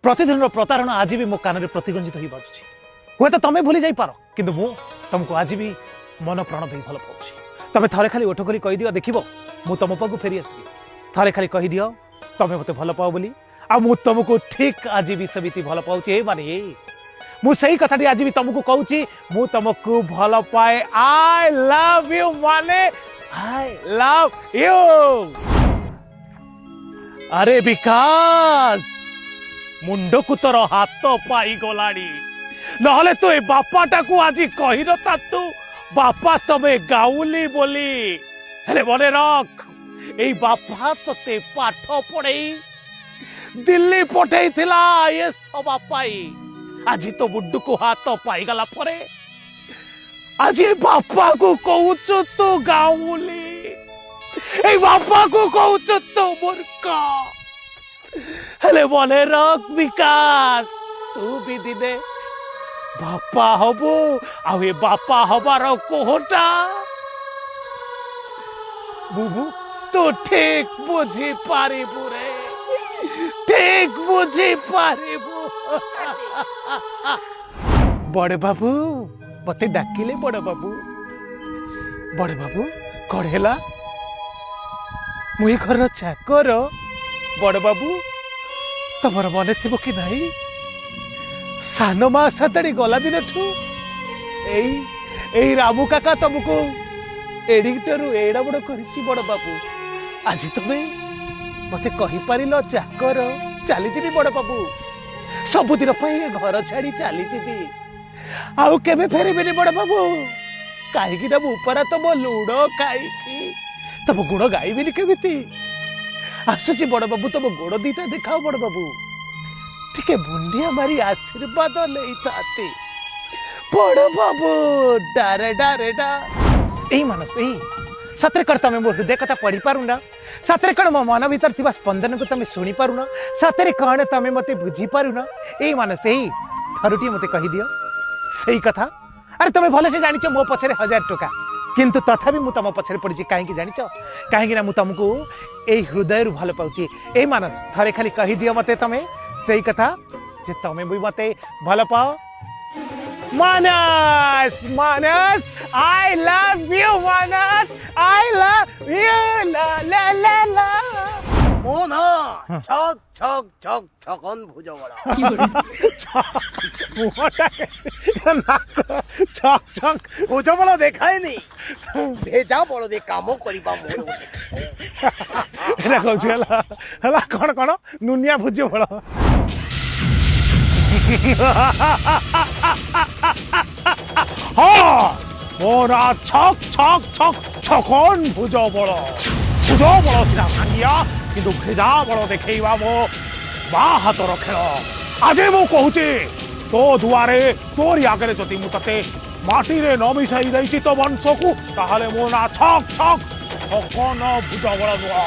प्रतिदिन प्रतारण आज भी मो कान में प्रतिगंजित हो बाजुची हुए तो तुम्हें भूली जाई पार किंतु मु तुमको आज भी मन प्राण दे भल पाऊँ तमें थरे खाली ओठ खोली कहीदिव देख मु तुम पाक फेरी आसबी थरे खाली कहीदि तमें मत भल पाओ बोली आ मु तुमको ठीक आज भी सेमती भल पाऊँ माने मु सही कथाटी आज भी तुमको कहूँ मु तुमको भल पाए आई लव यू माने आई लव यू। अरे विकास मुंड को तोर हाथ पाई गलानी नहले तो ए बापाटा को आज कही नता तू बापा तमे गाउली बोली हेले मने रख ए बापा तते पाठ पढ़ई दिल्ली पठई थिला ये सभा पाई आज तो मुंड को हाथ पाई गला परे आज ए बापा को कहूचु तू गाउली ए बापा को कहूचु तू मूर्ख हेले मने रख विकास तू भी दिने बापा हबु आउ ए बापा हबार कोहटा बुबु तू ठीक बुझी पारिबु रे ठीक बुझी पारिबु। बड़े बाबू मते डाकिले बड़े बाबू कौन है मुई घर चाकर बड़ बाबू तमर मन थी कि नहीं सान मा सातड़ी गला दिन ठू रामू काका तुमको एडिटरू एड़ा बड़ कर बड़ बाबू आज तुम्हें मते कही पार चाकर चलीजी बड़ बाबू सबुदिन घर छाड़ी चलीजी आउ केबे फेरबेनी बड़ बाबू कहीं मुपरा तुम लुण खाई तुम गुण गाइबी केमिति आसुची बड़ बाबू तुम गोड़ दीटा देखाओ बड़ बाबू टिके बुंडिया मारी आशीर्वाद लेते बड़ बाबू डारे डारे डा यही मानस यही सतरे कण तुम मो हृदय कथा पढ़ी पारुना सतरे कण मो मन भीतर थिबा स्पंदन को तुम शुणी पारुना सतरे कण तुम मते बुझी पारुना यही मानस यही थरुटी मते कही दियो सही कथा अरे तुम भले से जानिच मो पछरे 1000 टका किंतु तथापि मु तुम पछरे पड़ी कहीं जानिच कहीं ना मु तुमको ए हृदय रु भल पाउची ए मानस थरे खाली कही दियो मते तमे सही कथा जे तमे भी मते भल पाओ Manas Manas I love you Manas I love you ला ला ला ला मोना छक छक छक छकन भुजा बड़ा छक छक भुजा बड़ा देखाय नहीं भेजा बड़ दे काम करिबा मोर एरा कहछ हला कोन कोन नुनिया भुजा बड़ा हाँ मोरा छक छक छक छकन भुजा बड़ा सिना सांगिया किंतु भेजा बड़ देखा मो बा हाथर खेल आज मु कहूँ तो दुआरे तोरी आगे जदि मुझे माटी रे न मिसाई देछि तो वंश को ताहले मो ना छक छक छकन भुजा बड़ नुआ